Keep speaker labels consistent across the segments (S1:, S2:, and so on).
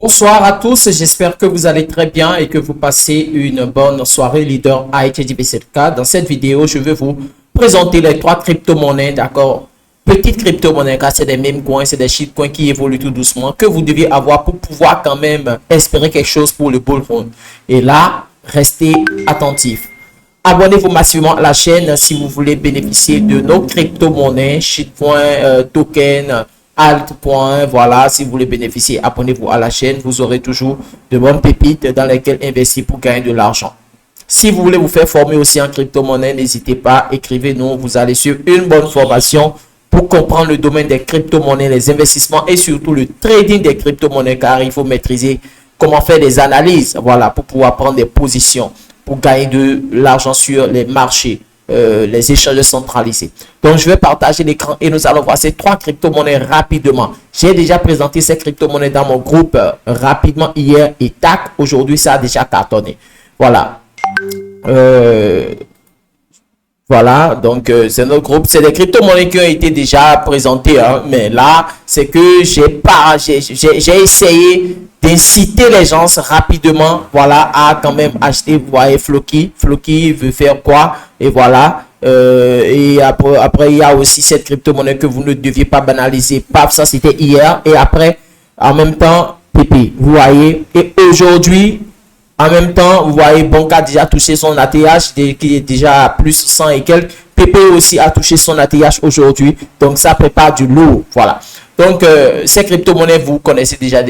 S1: Bonsoir à tous, j'espère que vous allez très bien et que vous passez une bonne soirée leader ITDB7K. Dans cette vidéo, je vais vous présenter les trois crypto-monnaies, d'accord? Petites crypto-monnaies, car c'est des mêmes coins, c'est des shitcoins qui évoluent tout doucement, que vous devez avoir pour pouvoir quand même espérer quelque chose pour le bull run. Et là, restez attentifs. Abonnez-vous massivement à la chaîne si vous voulez bénéficier de nos crypto-monnaies, shitcoins, tokens, altcoin, voilà, si vous voulez bénéficier, abonnez-vous à la chaîne, vous aurez toujours de bonnes pépites dans lesquelles investir pour gagner de l'argent. Si vous voulez vous faire former aussi en crypto-monnaie, n'hésitez pas, écrivez-nous, vous allez suivre une bonne formation pour comprendre le domaine des crypto-monnaies, les investissements et surtout le trading des crypto-monnaies, car il faut maîtriser comment faire des analyses, voilà, pour pouvoir prendre des positions, pour gagner de l'argent sur les marchés. Les échanges centralisés. Donc, je vais partager l'écran et nous allons voir ces trois crypto-monnaies rapidement. J'ai déjà présenté ces crypto-monnaies dans mon groupe rapidement hier et tac, aujourd'hui, ça a déjà cartonné. Voilà. Voilà, donc c'est notre groupe. C'est des crypto-monnaies qui ont été déjà présentées, hein, mais là, c'est que j'ai essayé d'inciter les gens rapidement, voilà, à quand même acheter. Vous voyez, Floki veut faire quoi? Et voilà. Et après, il y a aussi cette crypto-monnaie que vous ne deviez pas banaliser. Paf, ça c'était hier. Et après, en même temps, Pépé, vous voyez. Et aujourd'hui, en même temps, vous voyez, Bonk a déjà touché son ATH, qui est déjà à plus 100 et quelques. Pépé aussi a touché son ATH aujourd'hui. Donc, ça prépare du lourd. Voilà. Donc, ces crypto-monnaies, vous connaissez déjà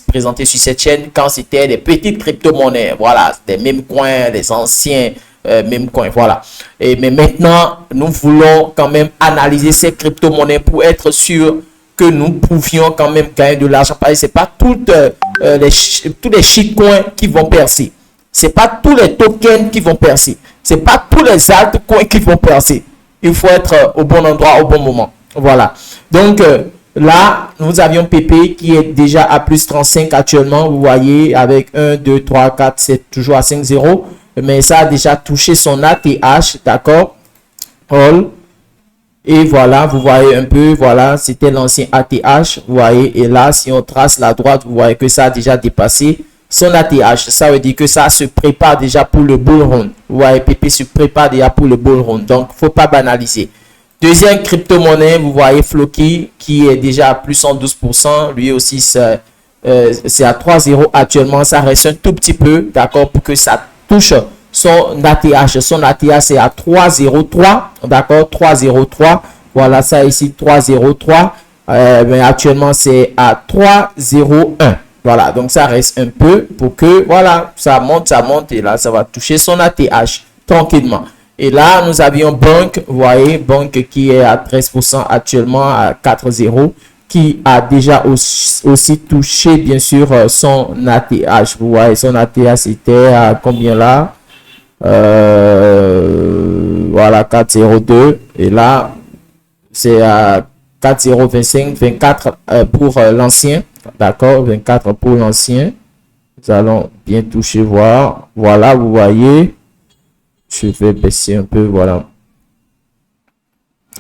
S1: présentées sur cette chaîne quand c'était des petites crypto-monnaies. Voilà, des mêmes coins, des anciens mêmes coins. Voilà. Mais maintenant, nous voulons quand même analyser ces crypto-monnaies pour être sûr que nous pouvions quand même gagner de l'argent. Parce que ce n'est pas tous les shitcoins qui vont percer. Ce n'est pas tous les tokens qui vont percer. Ce n'est pas tous les altcoins qui vont percer. Il faut être au bon endroit au bon moment. Voilà. Donc, là, nous avions PP qui est déjà à plus 35 actuellement. Vous voyez, avec 1, 2, 3, 4, 7, toujours à 5,0. Mais ça a déjà touché son ATH. D'accord. All. Et voilà, vous voyez un peu, voilà, c'était l'ancien ATH, vous voyez, et là, si on trace la droite, vous voyez que ça a déjà dépassé son ATH. Ça veut dire que ça se prépare déjà pour le bull run. Vous voyez, PP se prépare déjà pour le bull run. Donc, faut pas banaliser. Deuxième crypto-monnaie, vous voyez Floki, qui est déjà à plus 112%. Lui aussi, c'est à 3,0 actuellement. Ça reste un tout petit peu, d'accord, pour que ça touche son ATH. Son ATH, c'est à 3,03. D'accord, 3,03. Voilà, ça ici, 3,03. Mais actuellement, c'est à 3,01. Voilà, donc ça reste un peu pour que, voilà, ça monte. Et là, ça va toucher son ATH tranquillement. Et là, nous avions Bonk, vous voyez, Bonk qui est à 13% actuellement, à 4,0. Qui a déjà aussi touché, bien sûr, son ATH. Vous voyez, son ATH, c'était à combien là? Voilà, 4,02 et là c'est à 4,025, 24 pour l'ancien, d'accord, 24 pour l'ancien. Nous allons bien toucher, voir, voilà, vous voyez, je vais baisser un peu,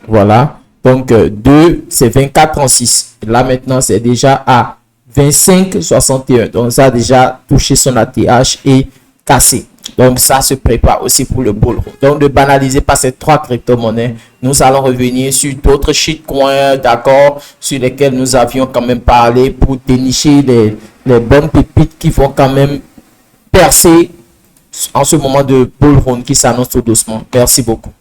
S1: voilà, donc 2 c'est 24,36. Là maintenant c'est déjà à 25,61, donc ça a déjà touché son ATH et cassé. Donc, ça se prépare aussi pour le bull run. Donc, ne banalisez pas ces trois crypto-monnaies. Nous allons revenir sur d'autres shitcoins, d'accord, sur lesquels nous avions quand même parlé pour dénicher les bonnes pépites qui vont quand même percer en ce moment de bull run qui s'annonce tout doucement. Merci beaucoup.